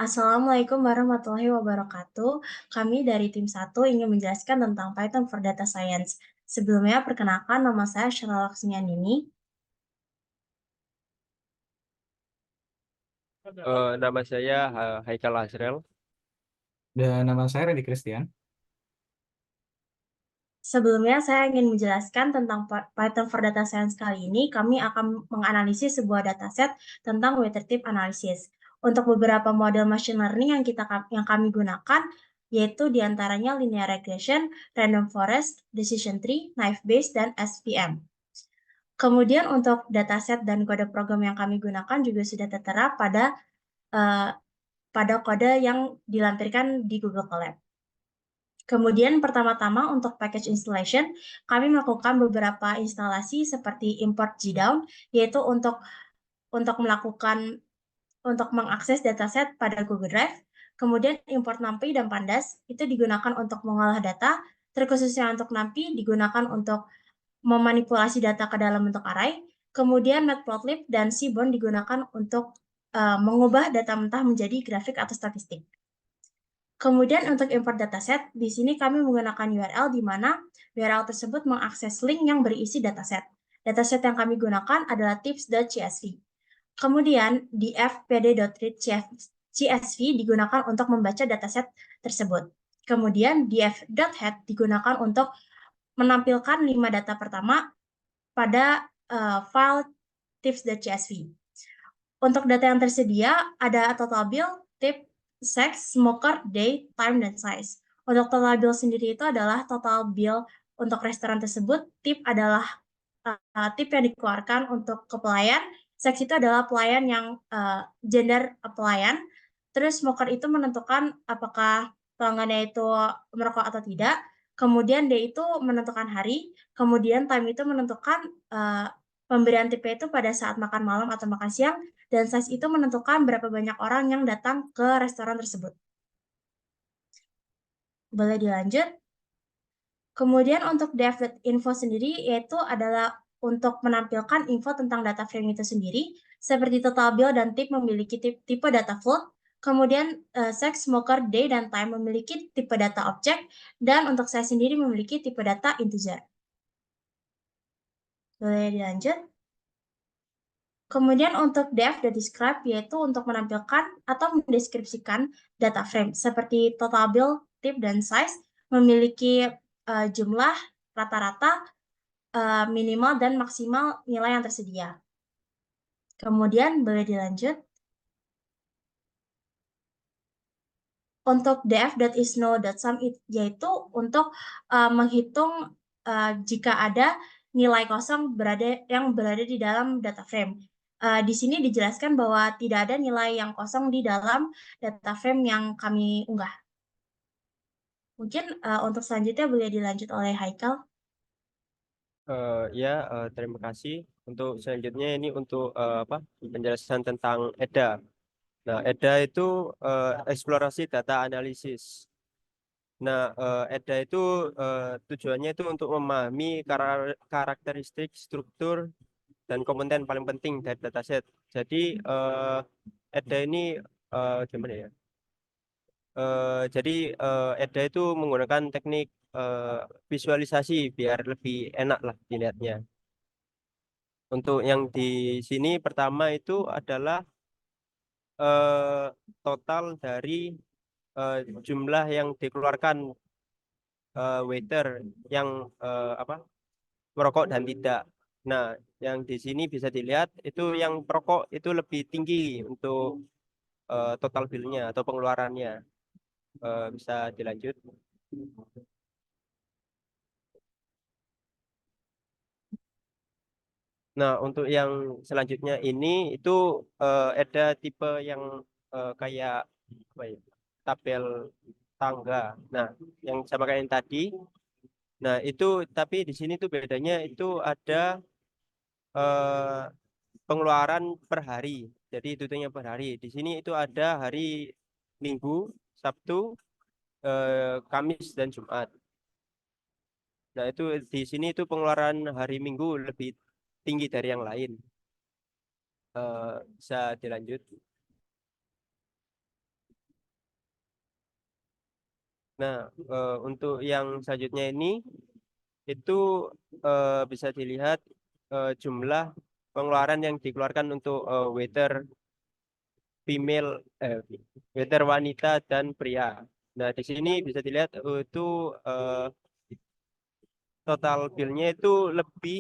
Assalamualaikum warahmatullahi wabarakatuh. Kami dari tim 1 ingin menjelaskan tentang Python for Data Science. Sebelumnya, perkenalkan nama saya Syara Laksmianini. Nama saya Haikal Azrel. Dan nama saya Randy Christian. Sebelumnya, saya ingin menjelaskan tentang Python for Data Science kali ini. Kami akan menganalisis sebuah dataset tentang weighted type analysis. Untuk beberapa model machine learning yang kami gunakan, yaitu diantaranya linear regression, random forest, decision tree, naive Bayes, dan SVM. Kemudian untuk dataset dan kode program yang kami gunakan juga sudah tertera uh, pada kode yang dilampirkan di Google Colab. Kemudian pertama-tama untuk package installation, kami melakukan beberapa instalasi seperti import JDown, yaitu untuk mengakses dataset pada Google Drive. Kemudian import NumPy dan Pandas itu digunakan untuk mengolah data, terkhususnya untuk NumPy digunakan untuk memanipulasi data ke dalam bentuk array. Kemudian Matplotlib dan Seaborn digunakan untuk mengubah data mentah menjadi grafik atau statistik. Kemudian untuk import dataset, di sini kami menggunakan URL di mana URL tersebut mengakses link yang berisi dataset. Dataset yang kami gunakan adalah tips.csv. Kemudian di fpd.read.csv digunakan untuk membaca dataset tersebut. Kemudian df.head digunakan untuk menampilkan 5 data pertama pada file tips.csv. Untuk data yang tersedia, ada total bill, tip, sex, smoker, day, time, dan size. Untuk total bill sendiri itu adalah total bill untuk restoran tersebut, tip adalah tip yang dikeluarkan untuk ke pelayan, sex itu adalah pelayan yang gender pelayan, terus smoker itu menentukan apakah pelanggannya itu merokok atau tidak, kemudian day itu menentukan hari, kemudian time itu menentukan pemberian tipnya itu pada saat makan malam atau makan siang, dan size itu menentukan berapa banyak orang yang datang ke restoran tersebut. Boleh dilanjut? Kemudian untuk dev.info sendiri yaitu adalah untuk menampilkan info tentang data frame itu sendiri, seperti total bill dan tip memiliki tipe data float, kemudian sex, smoker, day, dan time memiliki tipe data object, dan untuk saya sendiri memiliki tipe data integer. Boleh dilanjut? Kemudian untuk dev.describe yaitu untuk menampilkan atau mendeskripsikan data frame seperti total bill, tip, dan size memiliki jumlah rata-rata, minimal, dan maksimal nilai yang tersedia. Kemudian boleh dilanjut. Untuk df.isNo.sum yaitu untuk menghitung jika ada nilai kosong yang berada di dalam data frame. Di sini dijelaskan bahwa tidak ada nilai yang kosong di dalam data frame yang kami unggah. Mungkin untuk selanjutnya boleh dilanjut oleh Haikal. Terima kasih. Untuk selanjutnya ini untuk penjelasan tentang EDA. Nah, EDA itu eksplorasi data analisis. Nah, EDA itu tujuannya itu untuk memahami karakteristik, struktur, dan komponen paling penting dari dataset. Jadi EDA ini gimana ya? Jadi EDA itu menggunakan teknik visualisasi biar lebih enak lah dilihatnya. Untuk yang di sini pertama itu adalah eh, total dari eh, jumlah yang dikeluarkan waiter yang apa merokok dan tidak. Nah, yang di sini bisa dilihat itu yang perokok itu lebih tinggi untuk total bill-nya atau pengeluarannya. Bisa dilanjut. Nah, untuk yang selanjutnya ini itu ada tipe yang kayak apa ya, tabel tangga. Nah, yang sama kayak yang tadi. Nah, itu tapi di sini tuh bedanya itu ada eh, pengeluaran per hari. Jadi hitungnya per hari. Di sini itu ada hari Minggu, Sabtu, Kamis dan Jumat. Nah, itu di sini itu pengeluaran hari Minggu lebih tinggi dari yang lain. Bisa dilanjut. Nah, untuk yang selanjutnya ini itu bisa dilihat jumlah pengeluaran yang dikeluarkan untuk waiter female, waiter wanita dan pria. Nah, di sini bisa dilihat itu total bill-nya itu lebih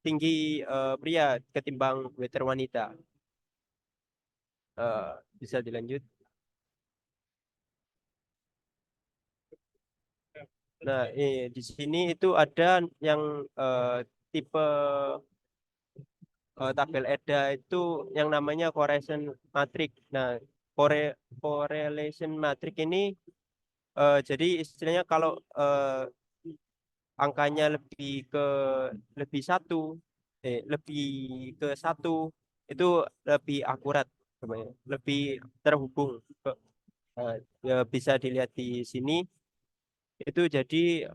tinggi pria ketimbang waiter wanita. Bisa dilanjut. Nah, di sini itu ada yang tipe tabel EDA itu yang namanya correlation matrix. Nah, correlation matrix ini jadi istilahnya kalau angkanya lebih satu, lebih ke satu itu lebih akurat, namanya, lebih terhubung. Eh, Ya bisa dilihat di sini itu jadi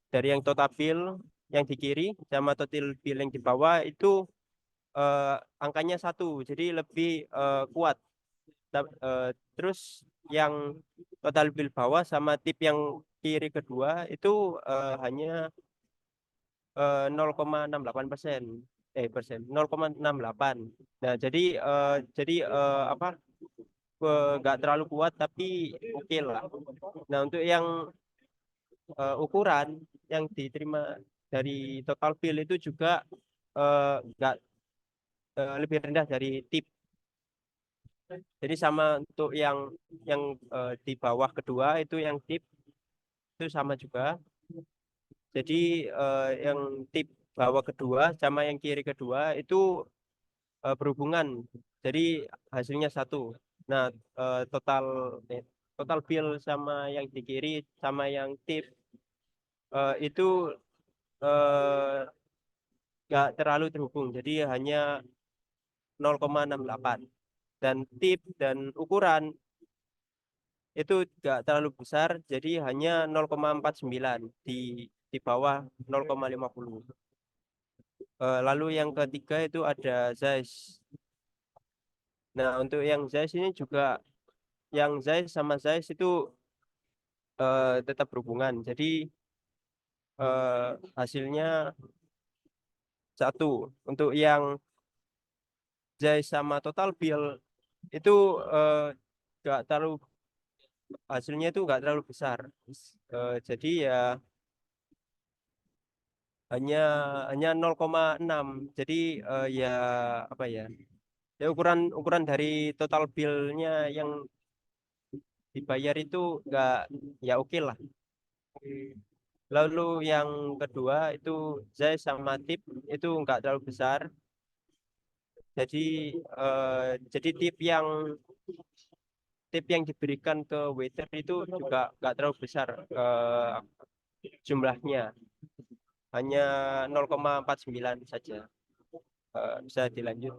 dari yang total bill yang di kiri sama total bill yang di bawah itu angkanya satu, jadi lebih kuat. Terus yang total bill bawah sama tip yang kiri kedua itu hanya 0,68%, 0,68. Nah, jadi apa? Nggak terlalu kuat tapi oke lah. Nah, untuk yang ukuran yang diterima dari total bill itu juga nggak lebih rendah dari tip. Jadi sama untuk yang di bawah kedua itu yang tip itu sama juga. Jadi yang tip bawah kedua sama yang kiri kedua itu berhubungan. Jadi hasilnya satu. Nah, total total bill sama yang di kiri sama yang tip itu eh, nggak terlalu terhubung. Jadi hanya 0,68. Dan tip dan ukuran itu nggak terlalu besar, jadi hanya 0,49 di bawah 0,50. Lalu yang ketiga itu ada Zeiss. Nah, untuk yang Zeiss ini juga yang Zeiss sama Zeiss itu tetap berhubungan. Jadi hasilnya satu. Untuk yang Zeiss sama total bill itu nggak terlalu hasilnya itu nggak terlalu besar. Jadi ya hanya hanya 0,6. Jadi ya apa ya? Ya ukuran ukuran dari total bill-nya yang dibayar itu nggak, ya oke lah. Lalu yang kedua itu Zai sama tip itu nggak terlalu besar. Jadi jadi tip yang diberikan ke waiter itu juga nggak terlalu besar jumlahnya, hanya 0,49 saja. Bisa dilanjut.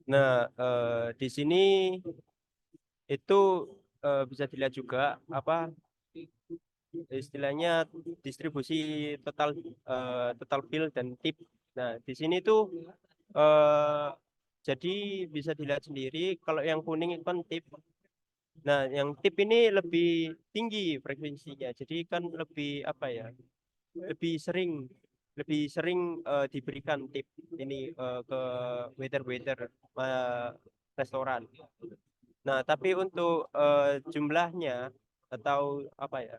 Nah, di sini itu bisa dilihat juga apa istilahnya distribusi total total bill dan tip. Nah, di sini tuh eh, jadi bisa dilihat sendiri kalau yang kuning itu kan tip. Nah, yang tip ini lebih tinggi frekuensinya. Jadi kan lebih apa ya? Lebih sering lebih sering diberikan tip ini ke waiter-waiter restoran. Nah, tapi untuk jumlahnya atau apa ya?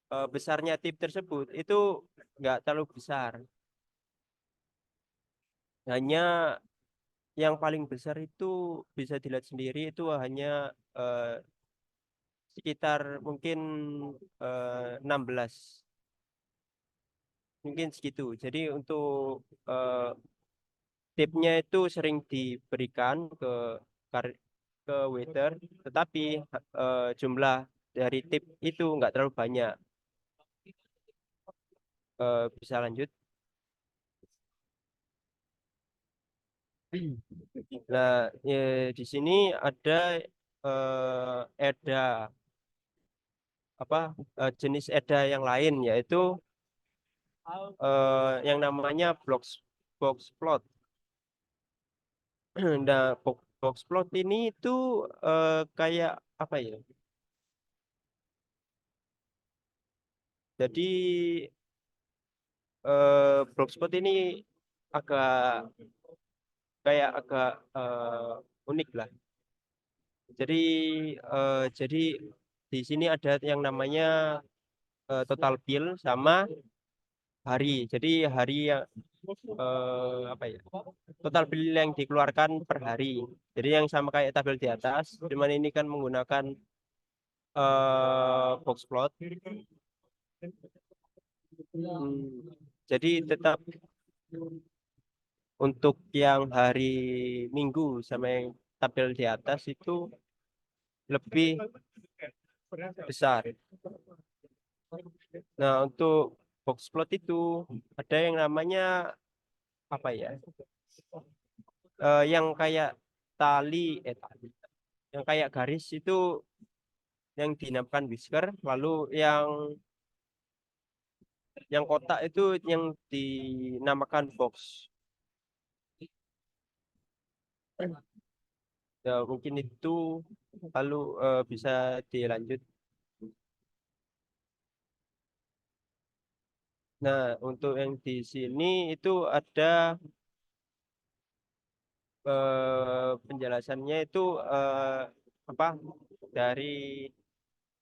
Besarnya tip tersebut itu nggak terlalu besar. Hanya yang paling besar itu bisa dilihat sendiri itu hanya sekitar mungkin 16, mungkin segitu. Jadi untuk tipnya itu sering diberikan kar- ke waiter, tetapi jumlah dari tip itu nggak terlalu banyak. Bisa lanjut. Nah, di sini ada EDA apa jenis EDA yang lain, yaitu yang namanya box plot. Nah, Boxplot ini itu kayak apa ya? Jadi Boxplot ini agak agak unik lah. Jadi di sini ada yang namanya total bill sama hari. Jadi hari yang apa ya? Total bill yang dikeluarkan per hari. Jadi yang sama kayak tabel di atas, cuman ini kan menggunakan boxplot. Jadi tetap untuk yang hari Minggu sama yang tabel di atas itu lebih besar. Nah, untuk boxplot itu ada yang namanya apa ya? Yang kayak tali, yang kayak garis itu yang dinamakan whisker, lalu yang kotak itu yang dinamakan box. Ya, mungkin itu lalu bisa dilanjut. Nah, untuk yang di sini itu ada penjelasannya itu apa dari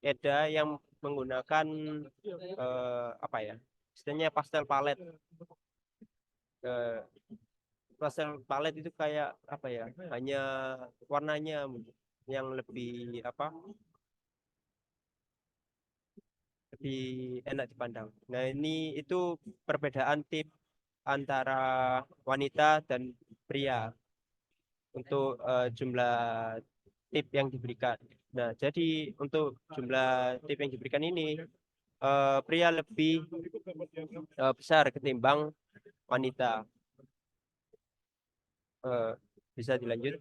EDA yang menggunakan apa ya? Istilahnya pastel palet. Eh, pastel palet itu kayak apa ya? Hanya warnanya yang lebih apa? Lebih enak dipandang. Nah, ini itu perbedaan tip antara wanita dan pria untuk jumlah tip yang diberikan. Nah, jadi untuk jumlah tip yang diberikan ini pria lebih besar ketimbang wanita. Eh, bisa dilanjut.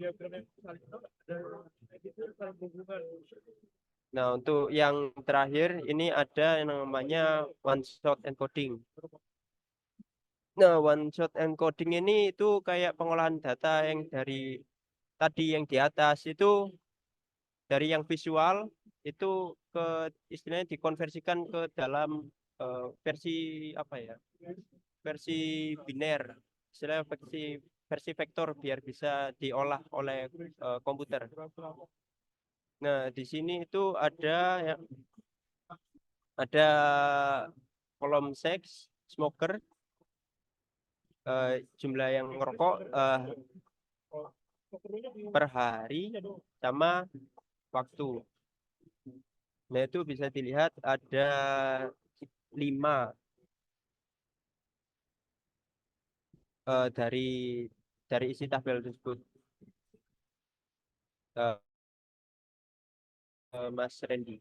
Nah, untuk yang terakhir ini ada yang namanya one shot encoding. Nah, one shot encoding ini itu kayak pengolahan data yang dari tadi yang di atas itu dari yang visual itu ke istilahnya dikonversikan ke dalam versi apa ya? Versi biner, istilahnya versi vektor biar bisa diolah oleh komputer. Nah, di sini itu ada kolom seks, smoker, jumlah yang ngerokok per hari sama waktu. Nah, itu bisa dilihat ada 5 dari isi tabel tersebut. Eh, Mas Randy.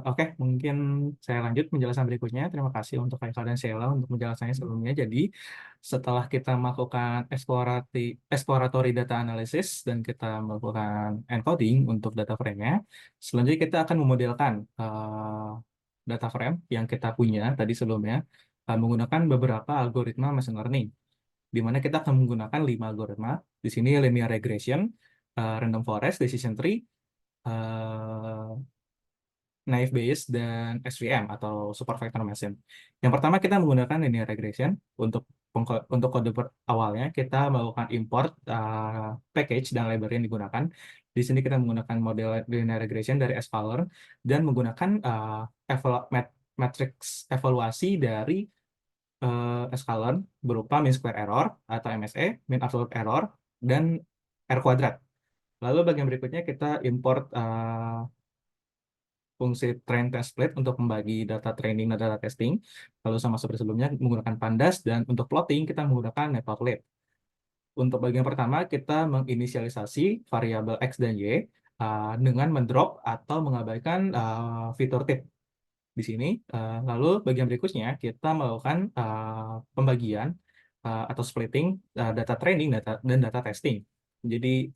Oke, mungkin saya lanjut penjelasan berikutnya. Terima kasih untuk Haikal dan Sheila untuk penjelasannya sebelumnya. Jadi, setelah kita melakukan exploratory data analysis dan kita melakukan encoding untuk data frame-nya, selanjutnya kita akan memodelkan data frame yang kita punya tadi sebelumnya menggunakan beberapa algoritma machine learning, di mana kita akan menggunakan 5 algoritma. Di sini linear regression, random forest, decision tree, naive Bayes, dan SVM atau super vector machine. Yang pertama kita menggunakan linear regression untuk kode awalnya kita melakukan import package dan library yang digunakan. Di sini kita menggunakan model linear regression dari sklearn dan menggunakan matrix evaluasi dari sklearn berupa mean square error atau MSE, mean absolute error, dan R kuadrat. Lalu bagian berikutnya kita import fungsi train test split untuk membagi data training dan data testing. Lalu sama seperti sebelumnya menggunakan pandas, dan untuk plotting kita menggunakan matplotlib. Untuk bagian pertama kita menginisialisasi variabel X dan Y dengan mendrop atau mengabaikan fitur tip di sini. Lalu bagian berikutnya kita melakukan pembagian atau splitting data training dan data testing. Jadi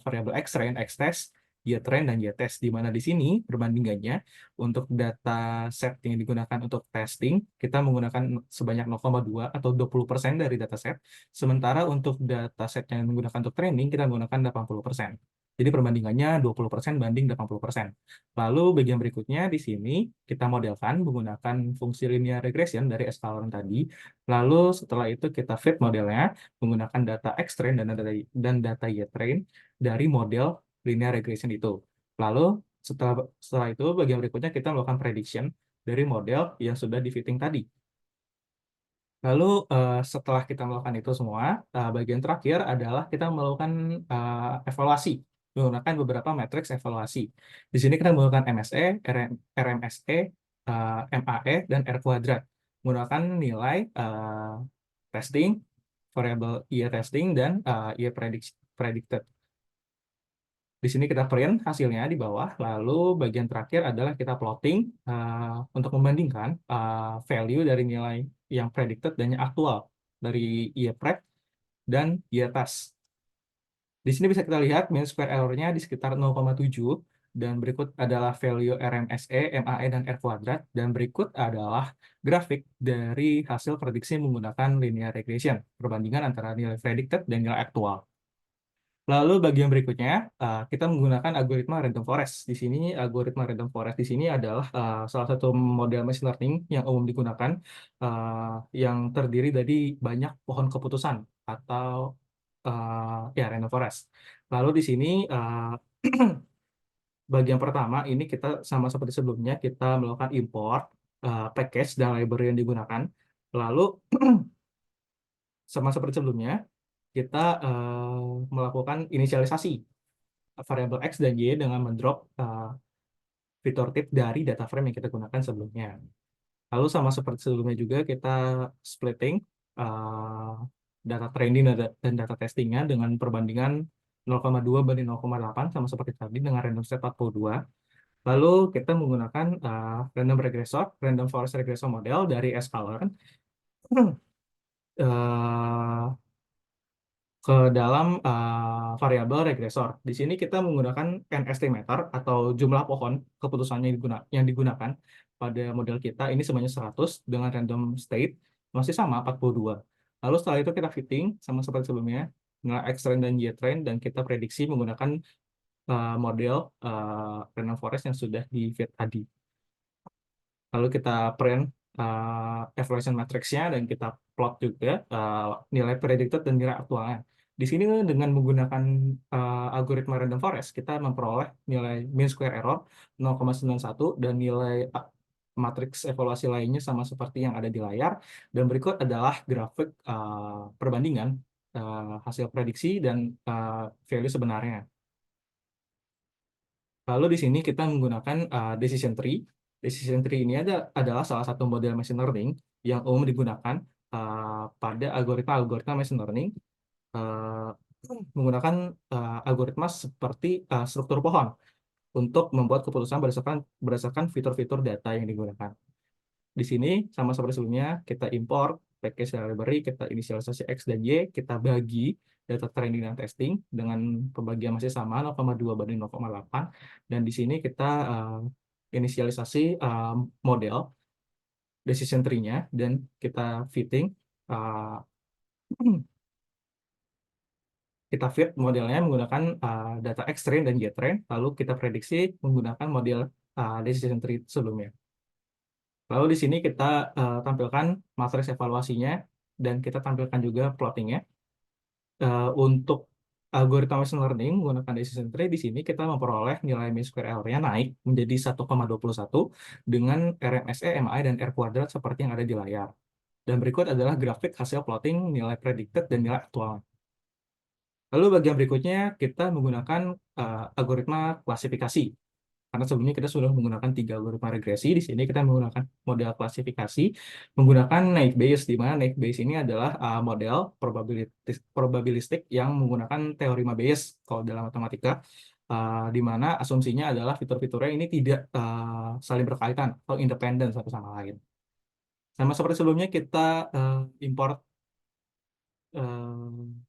variabel X train, X test Y-train, dan Y-test, di mana di sini perbandingannya untuk data set yang digunakan untuk testing, kita menggunakan sebanyak 0,2 atau 20% dari dataset, sementara untuk dataset yang digunakan untuk training, kita menggunakan 80%. Jadi perbandingannya 20% banding 80%. Lalu bagian berikutnya di sini kita modelkan menggunakan fungsi linear regression dari Scikar tadi. Lalu setelah itu kita fit modelnya menggunakan data X-train dan data Y-train dari model linear regression itu. Lalu setelah itu bagian berikutnya kita melakukan prediction dari model yang sudah di fitting tadi. Lalu setelah kita melakukan itu semua, bagian terakhir adalah kita melakukan evaluasi menggunakan beberapa matriks evaluasi. Di sini kita menggunakan MSE, RMSE, MAE, dan R kuadrat. Menggunakan nilai testing, variable Y testing, dan Y predicted. Di sini kita print hasilnya di bawah, lalu bagian terakhir adalah kita plotting untuk membandingkan value dari nilai yang predicted dan yang aktual dari Y-pred dan Y-test. Di sini bisa kita lihat mean square error-nya di sekitar 0,7, dan berikut adalah value RMSE, MAE, dan R kuadrat, dan berikut adalah grafik dari hasil prediksi menggunakan linear regression, perbandingan antara nilai predicted dan nilai aktual. Lalu bagian berikutnya kita menggunakan algoritma random forest. Di sini algoritma random forest di sini adalah salah satu model machine learning yang umum digunakan yang terdiri dari banyak pohon keputusan atau ya random forest. Lalu di sini bagian pertama ini kita sama seperti sebelumnya kita melakukan import package dan library yang digunakan. Lalu sama seperti sebelumnya kita melakukan inisialisasi variabel X dan Y dengan mendrop fitur tip dari data frame yang kita gunakan sebelumnya. Lalu sama seperti sebelumnya juga kita splitting data training dan data testingnya dengan perbandingan 0,2 banding 0,8 sama seperti tadi dengan random set 42. Lalu kita menggunakan random regressor, random forest regressor model dari Scikar ke dalam variabel regresor. Di sini kita menggunakan n estimator atau jumlah pohon keputusannya yang digunakan pada model kita ini sebanyak 100 dengan random state masih sama 42. Lalu setelah itu kita fitting sama seperti sebelumnya nilai X-train dan Y-train, dan kita prediksi menggunakan model random forest yang sudah di fit tadi. Lalu kita print evaluation matrix-nya dan kita plot juga nilai predicted dan nilai aktualnya. Di sini dengan menggunakan algoritma random forest, kita memperoleh nilai mean square error 0,91 dan nilai matriks evaluasi lainnya sama seperti yang ada di layar. Dan berikut adalah grafik perbandingan hasil prediksi dan value sebenarnya. Lalu di sini kita menggunakan decision tree. Decision tree ini adalah salah satu model machine learning yang umum digunakan pada algoritma machine learning menggunakan algoritma seperti struktur pohon untuk membuat keputusan berdasarkan fitur-fitur data yang digunakan. Di sini sama seperti sebelumnya kita import package library, kita inisialisasi X dan Y, kita bagi data training dan testing dengan pembagian masih sama 0,2 banding 0,8, dan di sini kita inisialisasi model decision tree-nya dan kita fitting kita fit modelnya menggunakan data X-train dan Y-train, lalu kita prediksi menggunakan model decision tree sebelumnya. Lalu di sini kita tampilkan matriks evaluasinya dan kita tampilkan juga plottingnya. Untuk algoritma machine learning menggunakan decision tree, di sini kita memperoleh nilai mean square error-nya naik menjadi 1,21 dengan RMSE, MAE, dan R kuadrat seperti yang ada di layar. Dan berikut adalah grafik hasil plotting nilai predicted dan nilai aktual. Lalu bagian berikutnya kita menggunakan algoritma klasifikasi. Karena sebelumnya kita sudah menggunakan 3 algoritma regresi, di sini kita menggunakan model klasifikasi menggunakan Naive Bayes, di mana Naive Bayes ini adalah model probabilistik yang menggunakan teorema Bayes kalau dalam matematika, di mana asumsinya adalah fitur-fiturnya ini tidak saling berkaitan atau independen satu sama lain. Sama seperti sebelumnya kita import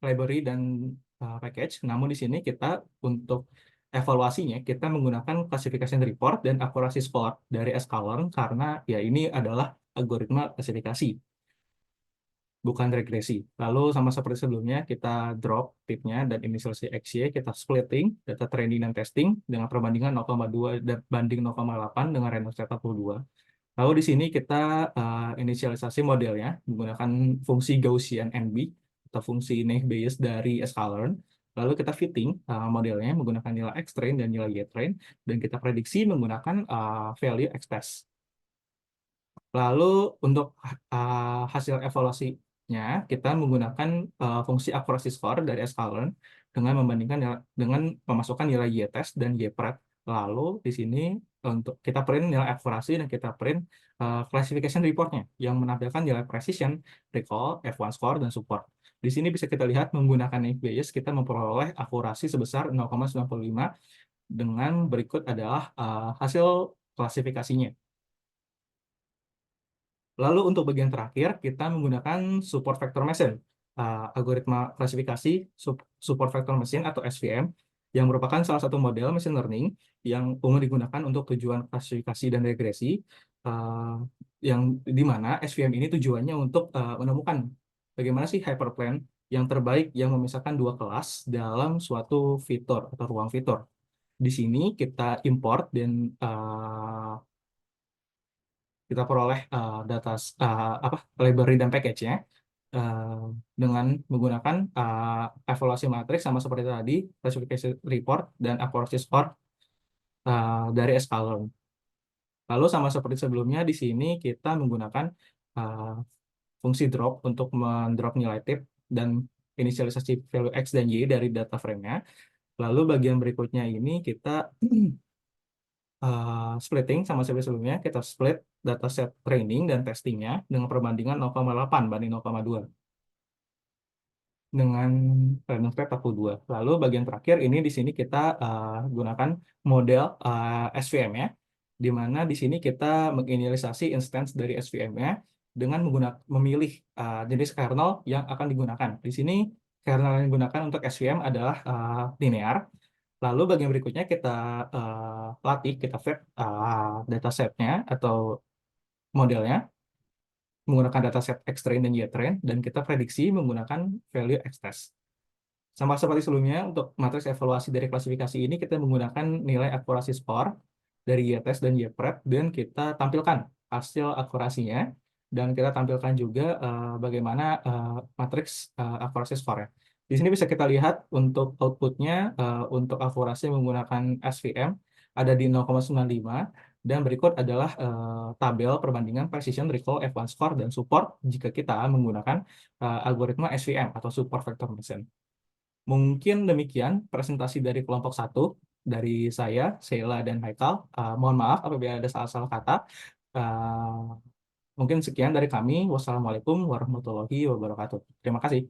library dan package, namun di sini kita untuk evaluasinya kita menggunakan classification report dan accuracy score dari sklearn karena ya ini adalah algoritma klasifikasi, bukan regresi. Lalu sama seperti sebelumnya, kita drop tipnya dan inisialisasi XY, kita splitting data training dan testing dengan perbandingan 0,2 dan banding 0,8 dengan random set 42. Lalu di sini kita inisialisasi modelnya menggunakan fungsi Gaussian NB atau fungsi naive Bayes dari sklearn. Lalu kita fitting modelnya menggunakan nilai X-train dan nilai Y-train, dan kita prediksi menggunakan value X-test. Lalu untuk hasil evaluasinya, kita menggunakan fungsi accuracy score dari sklearn dengan memasukkan nilai Y-test dan Y-pred. Lalu di sini untuk kita print nilai akurasi dan kita print classification reportnya yang menampilkan nilai precision, recall, F1 score, dan support. Di sini bisa kita lihat menggunakan naive Bayes kita memperoleh akurasi sebesar 0,95 dengan berikut adalah hasil klasifikasinya. Lalu untuk bagian terakhir, kita menggunakan support vector machine, algoritma klasifikasi support vector machine atau SVM, yang merupakan salah satu model machine learning yang umum digunakan untuk tujuan klasifikasi dan regresi, yang di mana SVM ini tujuannya untuk menemukan bagaimana sih hyperplane yang terbaik yang memisahkan dua kelas dalam suatu fitur atau ruang fitur. Di sini kita import dan kita peroleh data library dan package-nya dengan menggunakan evaluasi matriks sama seperti tadi, classification report dan accuracy score dari sklearn. Lalu sama seperti sebelumnya di sini kita menggunakan fungsi drop untuk mendrop nilai tip dan inisialisasi value X dan Y dari data frame-nya. Lalu bagian berikutnya ini kita splitting sama seperti sebelumnya, kita split dataset training dan testingnya dengan perbandingan 0,8 banding 0,2 dengan random set 42. Lalu bagian terakhir ini di sini kita gunakan model SVM-nya, di mana di sini kita menginisialisasi instance dari SVM-nya dengan memilih jenis kernel yang akan digunakan. Di sini kernel yang digunakan untuk SVM adalah linear. Lalu bagian berikutnya kita latih, kita feed datasetnya atau modelnya menggunakan dataset X-train dan Y-train, dan kita prediksi menggunakan value X-test. Sama seperti sebelumnya, untuk matriks evaluasi dari klasifikasi ini kita menggunakan nilai akurasi score dari Y-test dan Y-pred, dan kita tampilkan hasil akurasinya, dan kita tampilkan juga bagaimana matriks akurasi score-nya. Di sini bisa kita lihat untuk outputnya, untuk akurasi menggunakan SVM ada di 0,95, dan berikut adalah tabel perbandingan precision, recall, F1 score, dan support jika kita menggunakan algoritma SVM atau support vector machine. Mungkin demikian presentasi dari kelompok 1 dari saya, Sheila, dan Haikal. Mohon maaf apabila ada salah-salah kata. Mungkin sekian dari kami. Wassalamualaikum warahmatullahi wabarakatuh. Terima kasih.